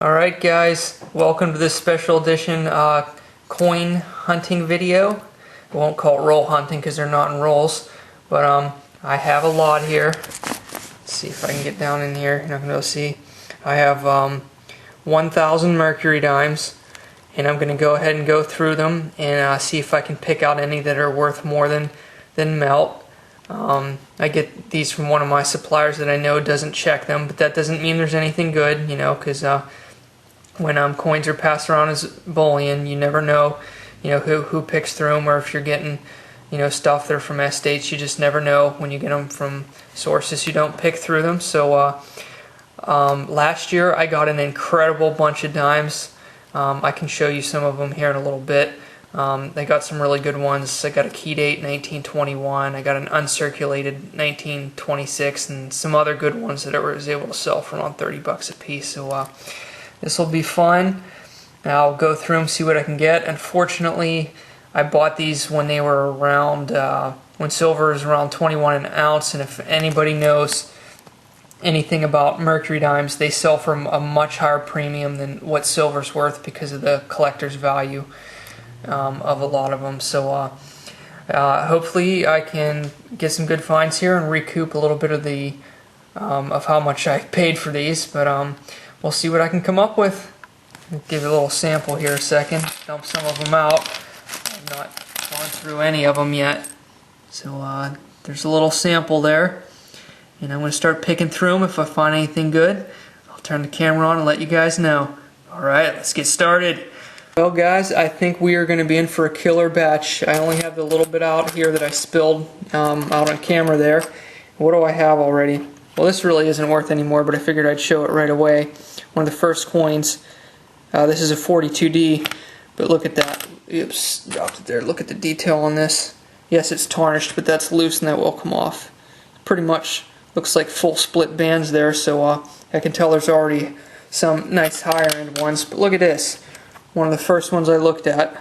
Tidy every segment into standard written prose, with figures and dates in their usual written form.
Alright guys, welcome to this special edition coin hunting video. I won't call it roll hunting because they're not in rolls, but I have a lot here. Let's see if I can get down in here. You're not going to be able to see. I have 1,000 Mercury dimes, and I'm going to go ahead and go through them and see if I can pick out any that are worth more than melt. I get these from one of my suppliers that I know doesn't check them, but that doesn't mean there's anything good, you know, because when coins are passed around as bullion, you never know, who picks through them, or if you're getting, stuff that are from estates, you just never know when you get them from sources you don't pick through them. So last year I got an incredible bunch of dimes. I can show you some of them here in a little bit. I got some really good ones. I got a key date 1921, I got an uncirculated 1926, and some other good ones that I was able to sell for around 30 bucks a piece. So this will be fun. I'll go through them, see what I can get. Unfortunately, I bought these when they were around, when silver is around 21 an ounce, and if anybody knows anything about Mercury dimes, they sell for a much higher premium than what silver's worth because of the collector's value of a lot of them. So hopefully I can get some good finds here and recoup a little bit of the of how much I paid for these, but we'll see what I can come up with. I'll give you a little sample here a second, dump some of them out. I've not gone through any of them yet, so there's a little sample there, and I'm going to start picking through them. If I find anything good, I'll turn the camera on and let you guys know. Alright, let's get started. Well guys, I think we are going to be in for a killer batch. I only have the little bit out here that I spilled out on camera there. What do I have already? Well, this really isn't worth any more, but I figured I'd show it right away. One of the first coins. This is a 42D, but look at that. Oops, dropped it there. Look at the detail on this. Yes, it's tarnished, but that's loose and that will come off. Pretty much looks like full split bands there, so I can tell there's already some nice higher end ones. But look at this. One of the first ones I looked at.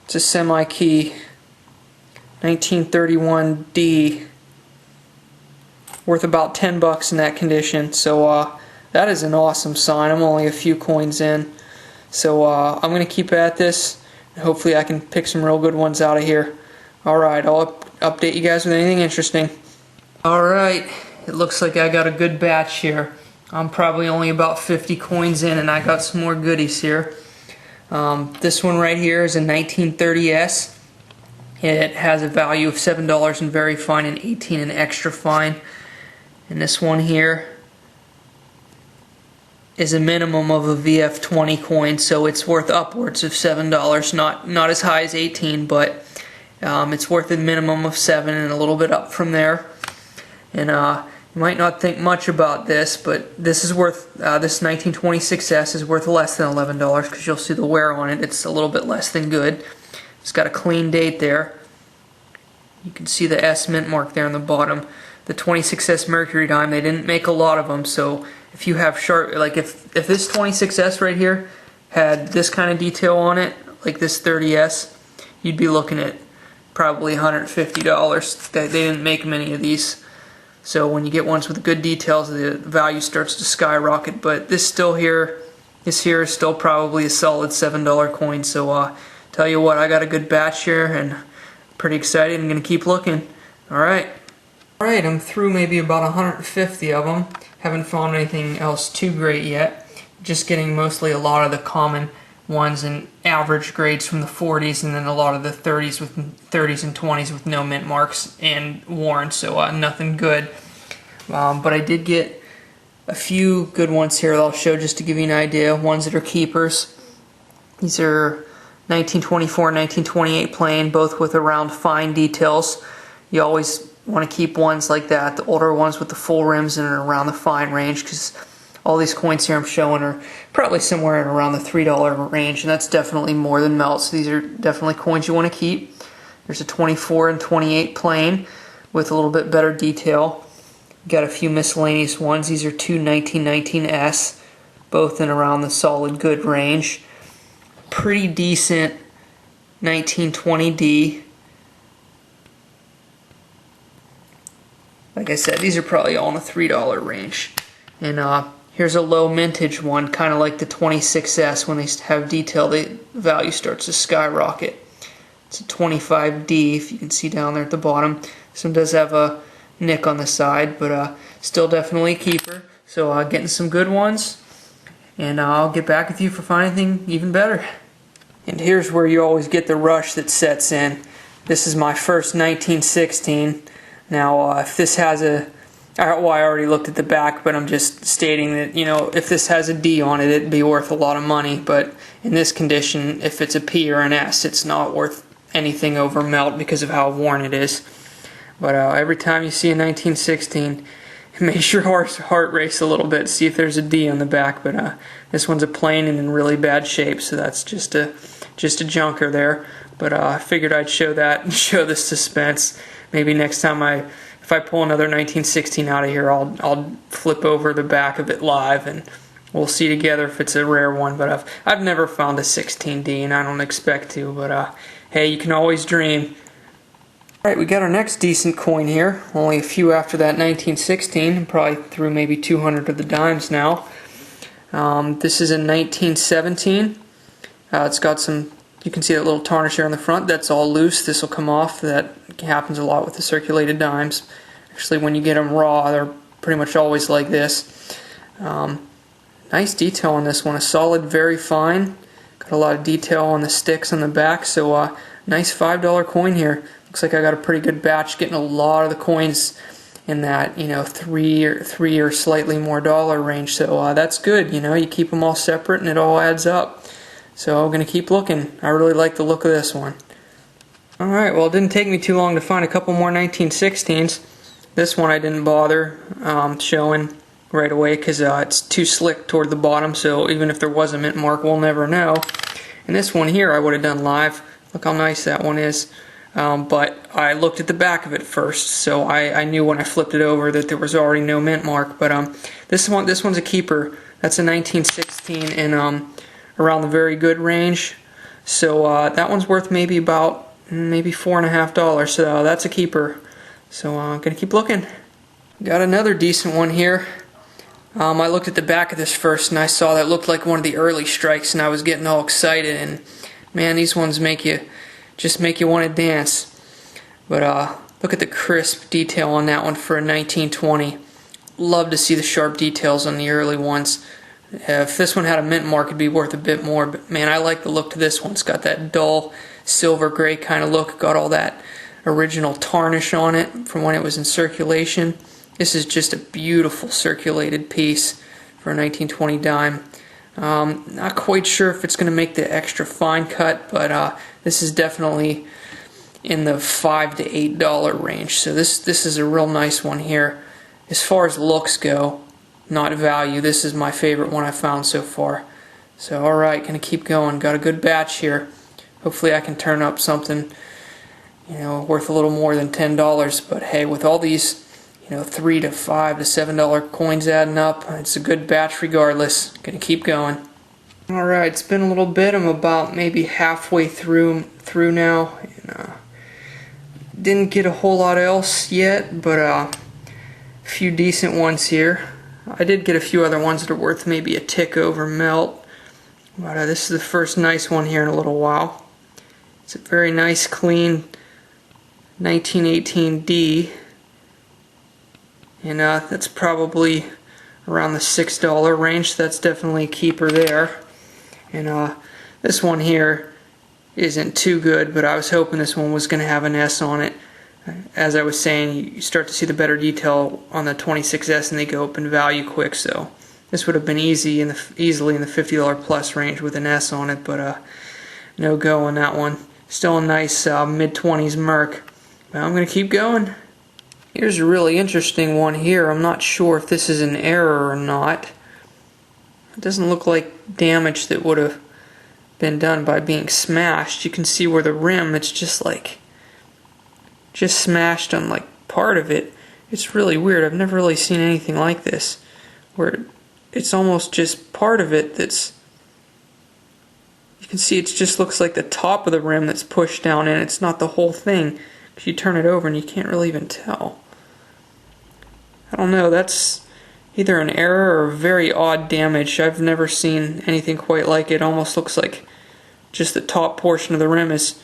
It's a semi-key 1931D. Worth about 10 bucks in that condition, so that is an awesome sign. I'm only a few coins in, so I'm going to keep at this, and hopefully I can pick some real good ones out of here. Alright, I'll update you guys with anything interesting. Alright, it looks like I got a good batch here. I'm probably only about 50 coins in, and I got some more goodies here. This one right here is a 1930S. It has a value of $7 in very fine and 18 in extra fine. And this one here is a minimum of a VF20 coin, so it's worth upwards of $7. Not as high as 18, but it's worth a minimum of 7 and a little bit up from there. And you might not think much about this, but this is worth this 1926S is worth less than $11 because you'll see the wear on it. It's a little bit less than good. It's got a clean date there. You can see the S mint mark there on the bottom. The 26S Mercury dime, they didn't make a lot of them, so if you have sharp, like if this 26S right here had this kind of detail on it, like this 30S, you'd be looking at probably $150. They didn't make many of these, so when you get ones with good details, the value starts to skyrocket. But this here is still probably a solid $7 coin. So tell you what, I got a good batch here, and pretty excited. I'm gonna keep looking. Alright, I'm through maybe about 150 of them. Haven't found anything else too great yet. Just getting mostly a lot of the common ones and average grades from the 40s, and then a lot of the 30s and 20s with no mint marks and worn, so nothing good. But I did get a few good ones here that I'll show just to give you an idea. Ones that are keepers. These are 1924 and 1928 plain, both with around fine details. You always want to keep ones like that, the older ones with the full rims and around the fine range, because all these coins here I'm showing are probably somewhere in around the $3 range, and that's definitely more than melt, so these are definitely coins you want to keep. There's a 24 and 28 plain with a little bit better detail. Got a few miscellaneous ones. These are two 1919S, both in around the solid good range. Pretty decent 1920D. Like I said, these are probably all in the $3 range. And Here's a low mintage one, kind of like the 26S. When they have detail, the value starts to skyrocket. It's a 25D, if you can see down there at the bottom. This one does have a nick on the side, but still definitely a keeper. So getting some good ones, and I'll get back with you if I find anything even better. And here's where you always get the rush that sets in. This is my first 1916. Now, if this has a... Well, I already looked at the back, but I'm just stating that, you know, if this has a D on it, it'd be worth a lot of money. But in this condition, if it's a P or an S, it's not worth anything over melt because of how worn it is. But every time you see a 1916, it makes your heart race a little bit. See if there's a D on the back. But this one's a plain and in really bad shape, so that's just a junker there. But I figured I'd show that and show the suspense. Maybe next time if I pull another 1916 out of here, I'll flip over the back of it live, and we'll see together if it's a rare one. But I've never found a 16D, and I don't expect to. But hey, you can always dream. All right, we got our next decent coin here. Only a few after that 1916. I'm probably through maybe 200 of the dimes now. This is a 1917. It's got some. You can see that little tarnish here on the front. That's all loose. This will come off. That happens a lot with the circulated dimes. Actually, when you get them raw, they're pretty much always like this. Nice detail on this one. A solid, very fine. Got a lot of detail on the sticks on the back. So nice $5 coin here. Looks like I got a pretty good batch. Getting a lot of the coins in that, you know, three or slightly more dollar range. So that's good. You know, you keep them all separate and it all adds up. So I'm going to keep looking. I really like the look of this one. Alright, well, it didn't take me too long to find a couple more 1916s. This one I didn't bother showing right away because it's too slick toward the bottom, so even if there was a mint mark, we'll never know. And this one here I would have done live. Look how nice that one is. But I looked at the back of it first, so I knew when I flipped it over that there was already no mint mark. But this one's a keeper. That's a 1916 and around the very good range. So that one's worth maybe $4.50. So that's a keeper. So I'm gonna keep looking. Got another decent one here. I looked at the back of this first and I saw that looked like one of the early strikes, and I was getting all excited. And man, these ones make you want to dance. But look at the crisp detail on that one for a 1920. Love to see the sharp details on the early ones. If this one had a mint mark, it'd be worth a bit more, but man, I like the look to this one. It's got that dull silver gray kind of look, got all that original tarnish on it from when it was in circulation. This is just a beautiful circulated piece for a 1920 dime. Not quite sure if it's going to make the extra fine cut, but this is definitely in the $5 to $8 range. So this is a real nice one here. As far as looks go, not value, this is my favorite one I've found so far. So alright, gonna keep going. Got a good batch here. Hopefully I can turn up something, you know, worth a little more than $10. But hey, with all these, you know, $3 to $5 to $7 coins adding up, it's a good batch regardless. Gonna keep going. Alright, it's been a little bit. I'm about maybe halfway through now, and didn't get a whole lot else yet, but a few decent ones here. I did get a few other ones that are worth maybe a tick over melt, but this is the first nice one here in a little while. It's a very nice, clean 1918D, and that's probably around the $6 range, so that's definitely a keeper there. And this one here isn't too good, but I was hoping this one was going to have an S on it. As I was saying, you start to see the better detail on the 26S and they go up in value quick, so this would have been easily in the $50 plus range with an S on it, but no go on that one. Still a nice mid-20s Merc. But I'm going to keep going. Here's a really interesting one here. I'm not sure if this is an error or not. It doesn't look like damage that would have been done by being smashed. You can see where the rim, it's just smashed on like part of it. It's really weird. I've never really seen anything like this, where it's almost just part of it that's, you can see it just looks like the top of the rim that's pushed down in. It's not the whole thing, because you turn it over and you can't really even tell. I don't know, that's either an error or very odd damage. I've never seen anything quite like it. Almost looks like just the top portion of the rim is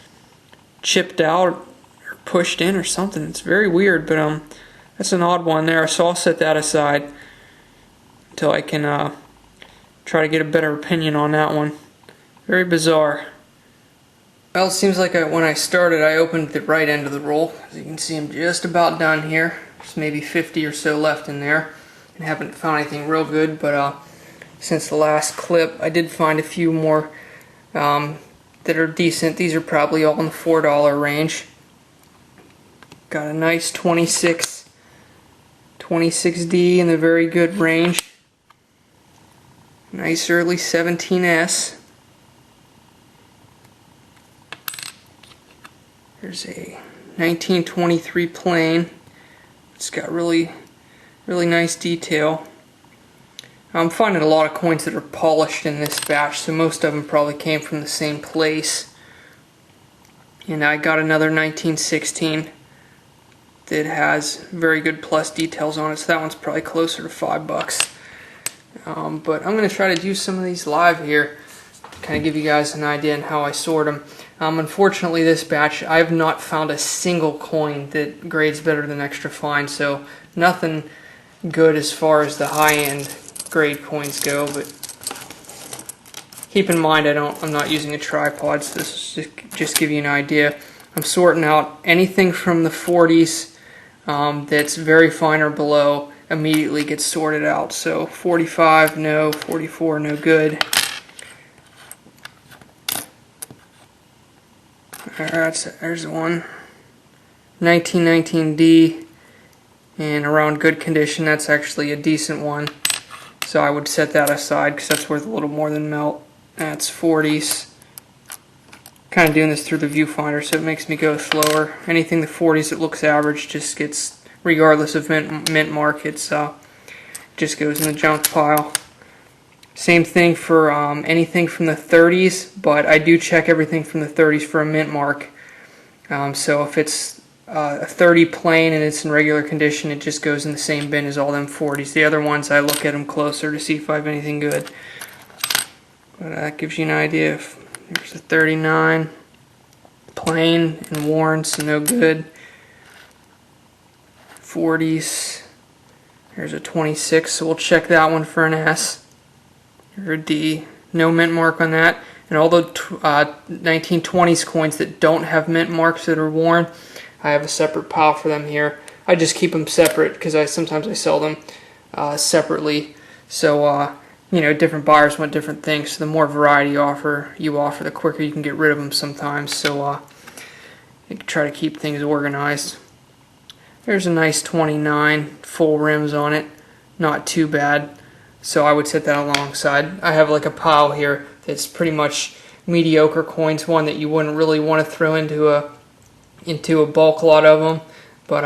chipped out or pushed in or something. It's very weird, but that's an odd one there. So I'll set that aside until I can try to get a better opinion on that one. Very bizarre. Well, it seems like when I started, I opened the right end of the roll. As you can see, I'm just about done here. There's maybe 50 or so left in there. I haven't found anything real good, but since the last clip, I did find a few more that are decent. These are probably all in the $4 range. Got a nice 26D in the very good range. Nice early 17S. There's a 1923 plain. It's got really nice detail. I'm finding a lot of coins that are polished in this batch, so most of them probably came from the same place. And I got another 1916 that has very good plus details on it, so that one's probably closer to $5. But I'm going to try to do some of these live here, kind of give you guys an idea on how I sort them. Unfortunately, this batch, I have not found a single coin that grades better than extra fine, so nothing good as far as the high-end grade coins go. But keep in mind, I'm not using a tripod, so this is just give you an idea. I'm sorting out anything from the 40s that's very fine or below. Immediately gets sorted out. So 45, no. 44, no good. Alright, there's one. 1919D, and around good condition. That's actually a decent one. So I would set that aside because that's worth a little more than melt. That's 40s. Kind of doing this through the viewfinder, so it makes me go slower. Anything the 40s that looks average just gets, regardless of mint mark, it's just goes in the junk pile. Same thing for anything from the 30s, but I do check everything from the 30s for a mint mark. So if it's a 30 plain and it's in regular condition, it just goes in the same bin as all them 40s. The other ones, I look at them closer to see if I have anything good. But that gives you an idea. Here's a 39, plain and worn, so no good. 40s. Here's a 26, so we'll check that one for an S. Or a D. No mint mark on that. And all the 1920s coins that don't have mint marks that are worn, I have a separate pile for them here. I just keep them separate because sometimes I sell them separately. So you know, different buyers want different things. So the more variety you offer, the quicker you can get rid of them sometimes. So you can try to keep things organized. There's a nice 29, full rims on it. Not too bad. So I would set that alongside. I have like a pile here that's pretty much mediocre coins, one that you wouldn't really want to throw into a bulk lot of them. But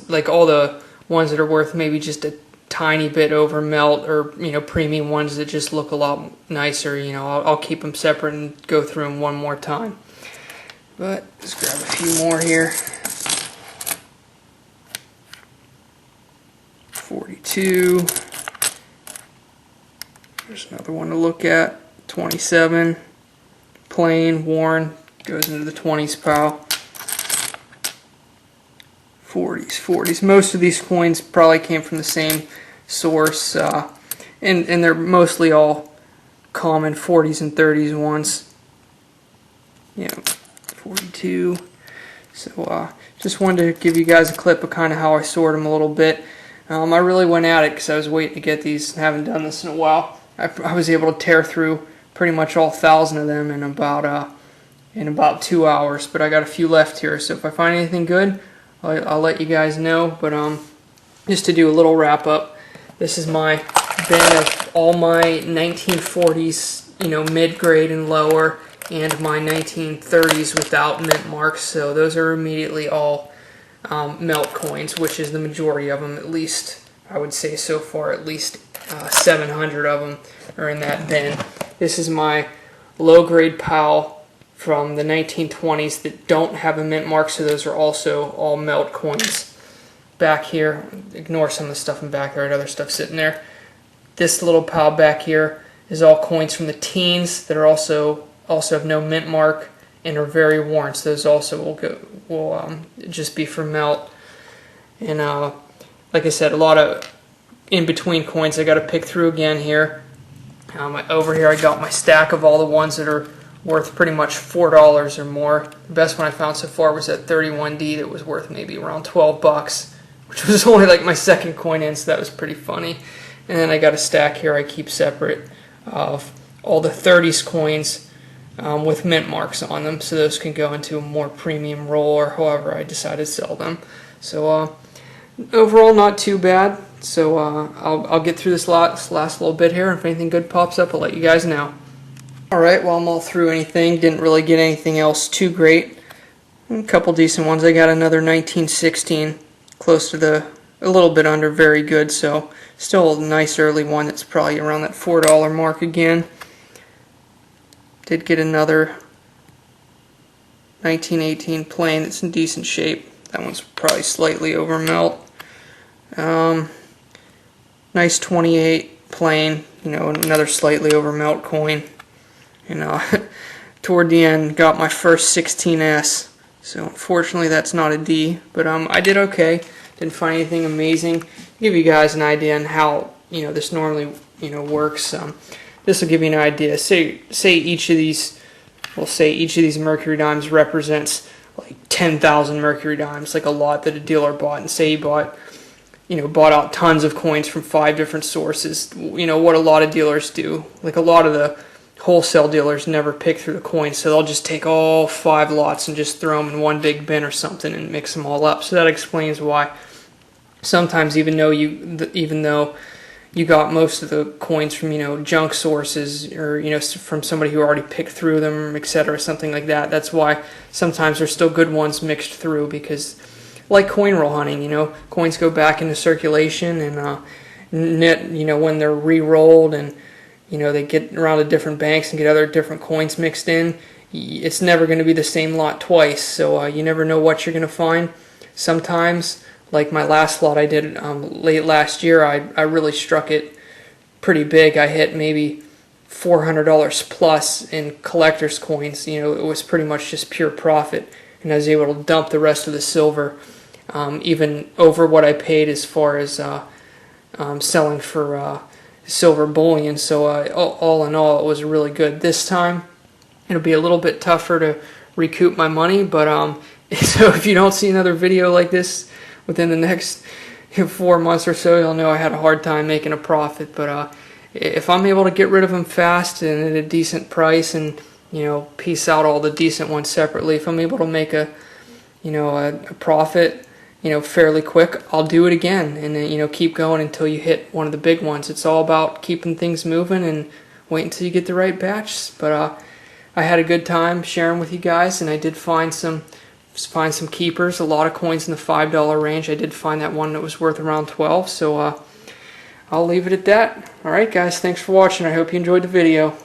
like all the ones that are worth maybe just a tiny bit over melt, or you know, premium ones that just look a lot nicer, you know, I'll keep them separate and go through them one more time. But let's grab a few more here. 42. There's another one to look at. 27. Plain, worn, goes into the 20s pile. 40s. Most of these coins probably came from the same source, and they're mostly all common 40s and 30s ones. Yeah, 42. So just wanted to give you guys a clip of kind of how I sort them a little bit. I really went at it because I was waiting to get these and haven't done this in a while. I was able to tear through pretty much all 1,000 of them in about 2 hours, but I got a few left here, so if I find anything good, I'll let you guys know. But just to do a little wrap up, this is my bin of all my 1940s, you know, mid-grade and lower, and my 1930s without mint marks. So those are immediately all melt coins, which is the majority of them, at least I would say so far. At least 700 of them are in that bin. This is my low-grade pile from the 1920s that don't have a mint mark, so those are also all melt coins. Back here, ignore some of the stuff in back there, other stuff sitting there. this little pile back here is all coins from the teens that are also have no mint mark and are very worn. So those also will just be for melt. And like I said, a lot of in between coins I got to pick through again here. Over here I got my stack of all the ones that are worth pretty much $4 or more. The best one I found so far was that 31D that was worth maybe around 12 bucks, which was only like my second coin in, so that was pretty funny. And then I got a stack here I keep separate of all the 30s coins with mint marks on them, so those can go into a more premium roll or however I decide to sell them. So overall, not too bad. So I'll get through this last little bit here, and if anything good pops up, I'll let you guys know. Alright, well, I'm all through anything. Didn't really get anything else too great. A couple decent ones. I got another 1916, close to a little bit under very good, so still a nice early one that's probably around that $4 mark again. Did get another 1918 plain that's in decent shape. That one's probably slightly over melt. Nice 28 plain, another slightly over melt coin. And toward the end, got my first 16S. So unfortunately, that's not a D, but I did okay. Didn't find anything amazing. Give you guys an idea on how this normally works. This will give you an idea. Say each of these, each of these Mercury dimes represents like 10,000 Mercury dimes, like a lot that a dealer bought. And say he bought out tons of coins from 5 different sources. What a lot of dealers do. Like a lot of the wholesale dealers never pick through the coins, so they'll just take all 5 lots and just throw them in one big bin or something and mix them all up. So that explains why sometimes even though you got most of the coins from junk sources or from somebody who already picked through them, etc., something like that, that's why sometimes there's still good ones mixed through, because like coin roll hunting, coins go back into circulation and when they're re-rolled and they get around to different banks and get other different coins mixed in, it's never going to be the same lot twice, so you never know what you're going to find. Sometimes, like my last lot I did late last year, I really struck it pretty big. I hit maybe $400 plus in collector's coins. It was pretty much just pure profit, and I was able to dump the rest of the silver even over what I paid as far as selling for silver bullion. So all in all, it was really good. This time it'll be a little bit tougher to recoup my money, but so if you don't see another video like this within the next 4 months or so, you'll know I had a hard time making a profit. But if I'm able to get rid of them fast and at a decent price, and piece out all the decent ones separately, if I'm able to make a profit fairly quick, I'll do it again, and then keep going until you hit one of the big ones. It's all about keeping things moving and wait until you get the right batch. But I had a good time sharing with you guys, and I did find some keepers, a lot of coins in the $5 range. I did find that one that was worth around 12, so I'll leave it at that. Alright guys, thanks for watching. I hope you enjoyed the video.